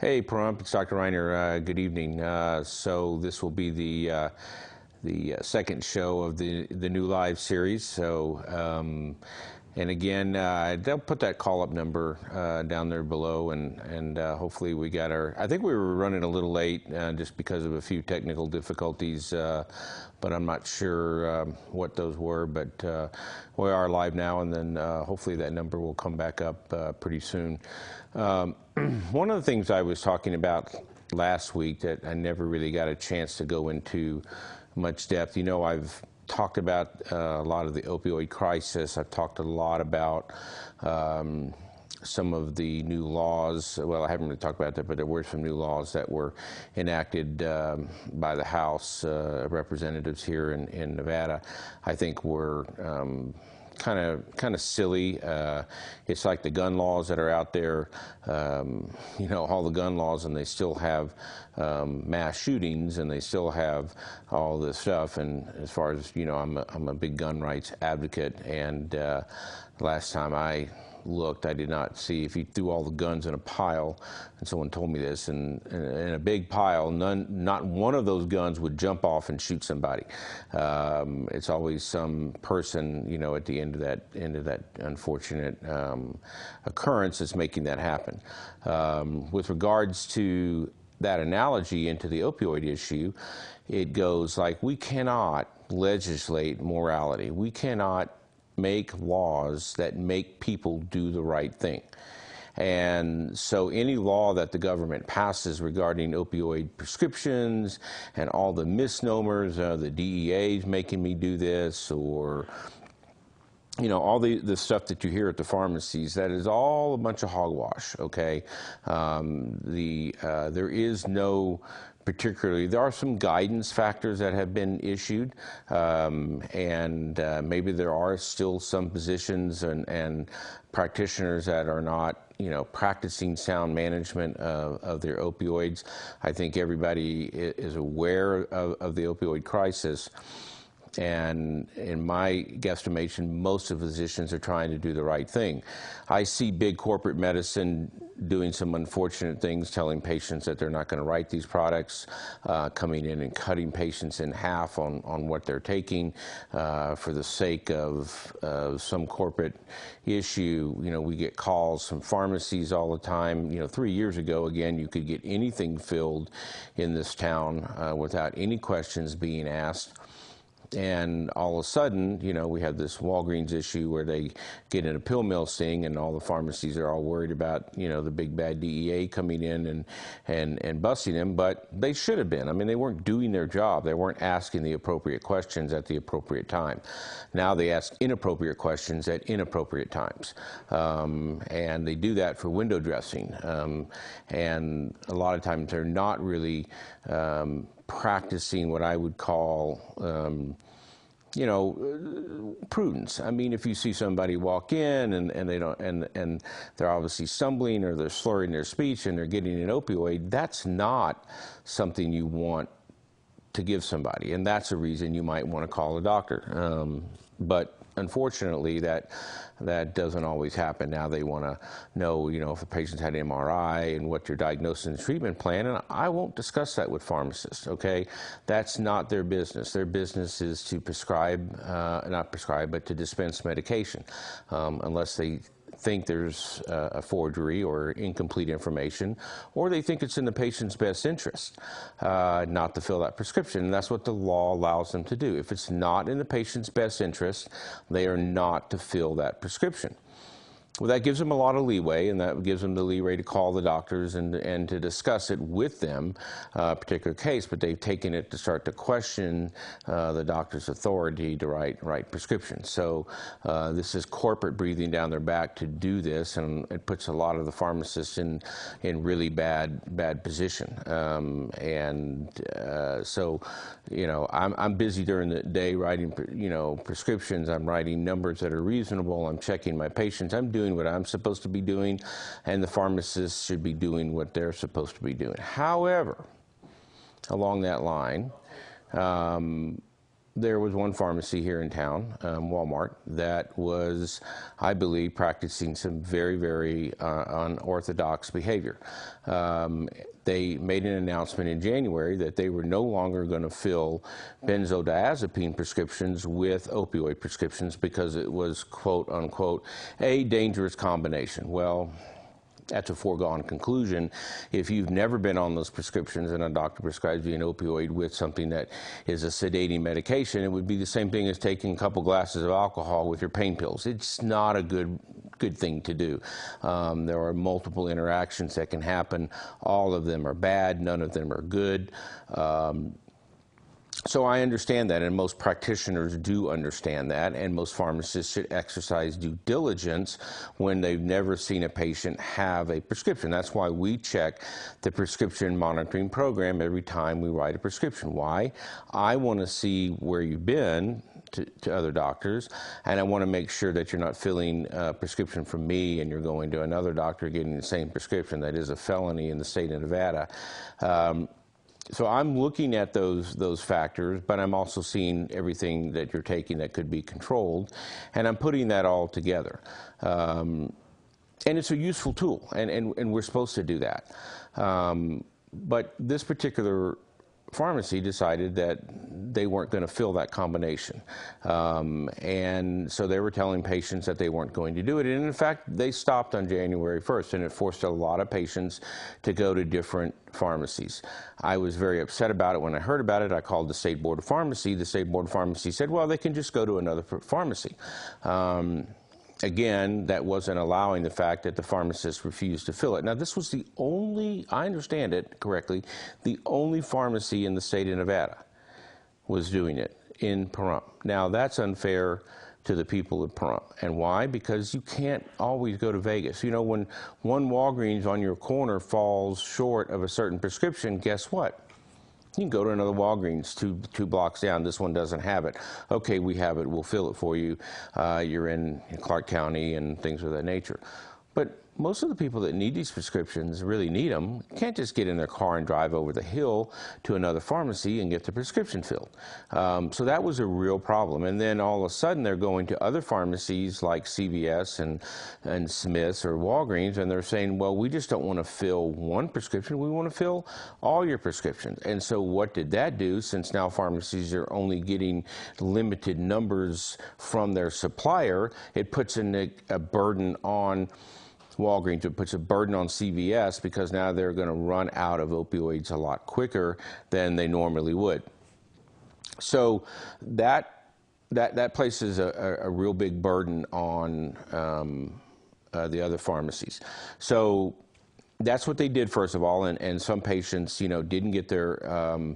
Hey, Pahrump, it's Dr. Reiner. Good evening. So this will be the second show of the new live series. And again, they'll put that call-up number down there below, and hopefully we got our. I think we were running a little late just because of a few technical difficulties, but I'm not sure what those were. But we are live now, and then hopefully that number will come back up pretty soon. One of the things I was talking about last week that I never really got a chance to go into much depth. You know, I've talked about a lot of the opioid crisis. I've talked a lot about some of the new laws. Well, I haven't really talked about that, but there were some new laws that were enacted by the House representatives here in Nevada. I think were kind of silly. It's like the gun laws that are out there, you know, all the gun laws, and they still have mass shootings, and they still have all this stuff. And as far as you know, I'm a big gun rights advocate, and last time I looked, I did not see, if you threw all the guns in a pile, and someone told me this, and in a big pile, not one of those guns would jump off and shoot somebody. It's always some person, you know, at the end of that unfortunate occurrence that's making that happen. With regards to that analogy into the opioid issue, it goes like, we cannot legislate morality. We cannot make laws that make people do the right thing. And so any law that the government passes regarding opioid prescriptions and all the misnomers, the DEA is making me do this, or you know, all the stuff that you hear at the pharmacies, that is all a bunch of hogwash, okay? There is no particularly, there are some guidance factors that have been issued, and maybe there are still some physicians and practitioners that are not, you know, practicing sound management of their opioids. I think everybody is aware of the opioid crisis. And in my guesstimation, most of the physicians are trying to do the right thing. I see big corporate medicine doing some unfortunate things, telling patients that they're not going to write these products, coming in and cutting patients in half on what they're taking for the sake of some corporate issue. You know, we get calls from pharmacies all the time. You know, 3 years ago, again, you could get anything filled in this town without any questions being asked. And all of a sudden, you know, we have this Walgreens issue where they get in a pill mill sting, and all the pharmacies are all worried about, you know, the big bad DEA coming in and busting them. But they should have been. I mean, they weren't doing their job. They weren't asking the appropriate questions at the appropriate time. Now they ask inappropriate questions at inappropriate times. And they do that for window dressing. And a lot of times they're not really practicing what I would call, you know, prudence. I mean, if you see somebody walk in and they don't, and they're obviously stumbling or they're slurring their speech and they're getting an opioid, that's not something you want to give somebody, and that's a reason you might want to call a doctor. But unfortunately, that doesn't always happen. Now they want to know, you know, if a patient's had an MRI and what your diagnosis and treatment plan, and I won't discuss that with pharmacists, okay? That's not their business. Their business is to prescribe, not prescribe, but to dispense medication, unless they think there's a forgery or incomplete information, or they think it's in the patient's best interest not to fill that prescription. And that's what the law allows them to do. If it's not in the patient's best interest, they are not to fill that prescription. Well, that gives them a lot of leeway, and that gives them the leeway to call the doctors and to discuss it with them, a particular case, but they've taken it to start to question the doctor's authority to write prescriptions. So this is corporate breathing down their back to do this, and it puts a lot of the pharmacists in really bad position. So, you know, I'm busy during the day writing, you know, prescriptions. I'm writing numbers that are reasonable. I'm checking my patients. I'm doing what I'm supposed to be doing, and the pharmacists should be doing what they're supposed to be doing. However, along that line, there was one pharmacy here in town, Walmart, that was, I believe, practicing some very, very unorthodox behavior. They made an announcement in January that they were no longer going to fill benzodiazepine prescriptions with opioid prescriptions because it was, quote unquote, a dangerous combination. Well, that's a foregone conclusion. If you've never been on those prescriptions and a doctor prescribes you an opioid with something that is a sedating medication, it would be the same thing as taking a couple glasses of alcohol with your pain pills. It's not a good thing to do. There are multiple interactions that can happen. All of them are bad. None of them are good. So I understand that, and most practitioners do understand that, and most pharmacists should exercise due diligence when they've never seen a patient have a prescription. That's why we check the prescription monitoring program every time we write a prescription. Why? I want to see where you've been to other doctors, and I want to make sure that you're not filling a prescription from me and you're going to another doctor getting the same prescription. That is a felony in the state of Nevada. So I'm looking at those factors, but I'm also seeing everything that you're taking that could be controlled, and I'm putting that all together. And it's a useful tool, and we're supposed to do that. But this particular pharmacy decided that they weren't going to fill that combination. And so they were telling patients that they weren't going to do it. And in fact, they stopped on January 1st, and it forced a lot of patients to go to different pharmacies. I was very upset about it when I heard about it. I called the State Board of Pharmacy. The State Board of Pharmacy said, well, they can just go to another pharmacy. Again, that wasn't allowing the fact that the pharmacist refused to fill it. Now, this was the only, I understand it correctly, the only pharmacy in the state of Nevada was doing it in Pahrump. Now, that's unfair to the people of Pahrump. And why? Because you can't always go to Vegas. You know, when one Walgreens on your corner falls short of a certain prescription, guess what? You can go to another Walgreens two blocks down. This one doesn't have it. Okay, we have it. We'll fill it for you. You're in Clark County and things of that nature. But most of the people that need these prescriptions really need them. Can't just get in their car and drive over the hill to another pharmacy and get the prescription filled. So that was a real problem. And then all of a sudden they're going to other pharmacies like CVS and Smith's or Walgreens, and they're saying, well, we just don't want to fill one prescription. We want to fill all your prescriptions. And so what did that do? Since now pharmacies are only getting limited numbers from their supplier, it puts a burden on Walgreens. It puts a burden on CVS because now they're going to run out of opioids a lot quicker than they normally would. So that places a real big burden on the other pharmacies. So that's what they did, first of all, and some patients, you know, didn't get their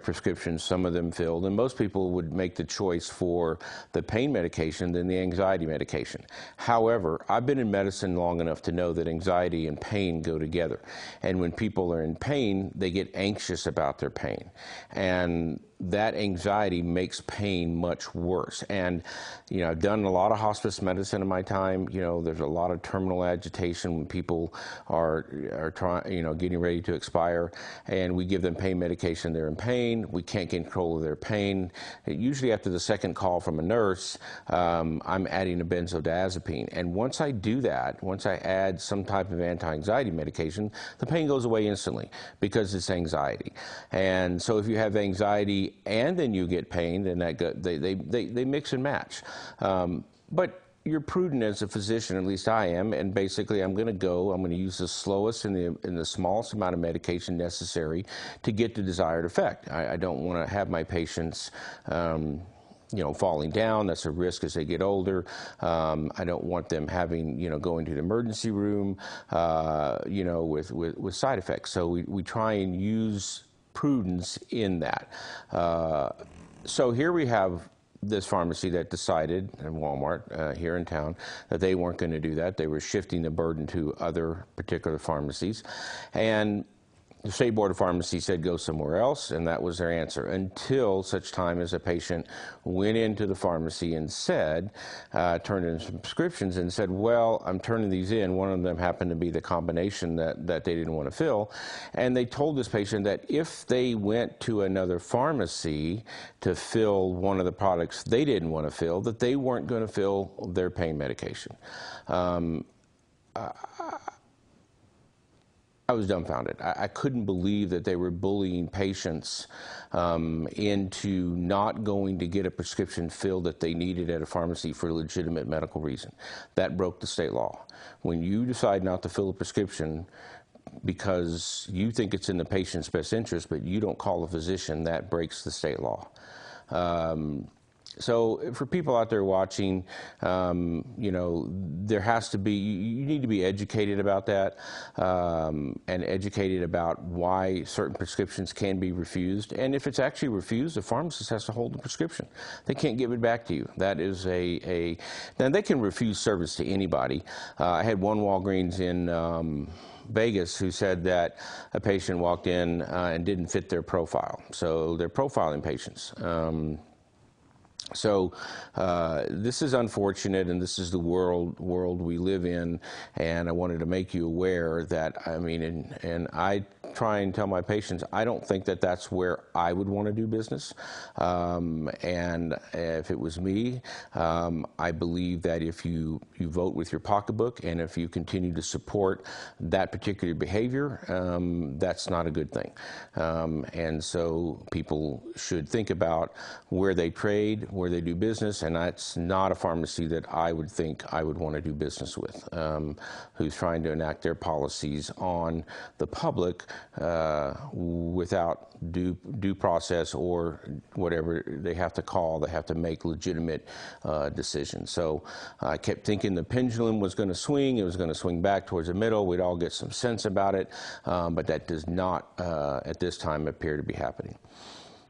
prescriptions. Some of them filled, and most people would make the choice for the pain medication than the anxiety medication. However, I've been in medicine long enough to know that anxiety and pain go together, and when people are in pain, they get anxious about their pain, and that anxiety makes pain much worse. And, you know, I've done a lot of hospice medicine in my time. You know, there's a lot of terminal agitation when people are trying, you know, getting ready to expire, and we give them pain medication. They're in pain. We can't get control of their pain. Usually after the second call from a nurse, I'm adding a benzodiazepine. And once I do that, once I add some type of anti-anxiety medication, the pain goes away instantly because it's anxiety. And so if you have anxiety and then you get pain, then they mix and match. But you're prudent as a physician, at least I am, and basically I'm going to use the slowest and the smallest amount of medication necessary to get the desired effect. I don't want to have my patients you know, falling down. That's a risk as they get older. I don't want them having, you know, going to the emergency room, you know, with side effects. So we try and use prudence in that. So here we have this pharmacy that decided, and Walmart here in town, that they weren't going to do that. They were shifting the burden to other particular pharmacies. And The State Board of Pharmacy said go somewhere else, and that was their answer, until such time as a patient went into the pharmacy and said, turned in some prescriptions and said, well, I'm turning these in. One of them happened to be the combination that they didn't want to fill. And they told this patient that if they went to another pharmacy to fill one of the products they didn't want to fill, that they weren't going to fill their pain medication. I was dumbfounded. I couldn't believe that they were bullying patients into not going to get a prescription filled that they needed at a pharmacy for a legitimate medical reason. That broke the state law. When you decide not to fill a prescription because you think it's in the patient's best interest, but you don't call a physician, that breaks the state law. So for people out there watching, you know, there has to be, you need to be educated about that, and educated about why certain prescriptions can be refused. And if it's actually refused, the pharmacist has to hold the prescription. They can't give it back to you. That is now they can refuse service to anybody. I had one Walgreens in Vegas who said that a patient walked in and didn't fit their profile. So they're profiling patients. So this is unfortunate, and this is the world we live in, and I wanted to make you aware that, I mean, and I try and tell my patients, I don't think that that's where I would want to do business, and if it was me, I believe that if you vote with your pocketbook, and if you continue to support that particular behavior, that's not a good thing, and so people should think about where they trade, where they do business, and that's not a pharmacy that I would think I would want to do business with, who's trying to enact their policies on the public without due process or whatever they have to call. They have to make legitimate decisions. So I kept thinking the pendulum was going to swing. It was going to swing back towards the middle. We'd all get some sense about it, but that does not at this time appear to be happening.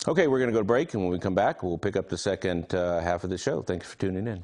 Okay, we're going to go to break, and when we come back, we'll pick up the second half of the show. Thanks for tuning in.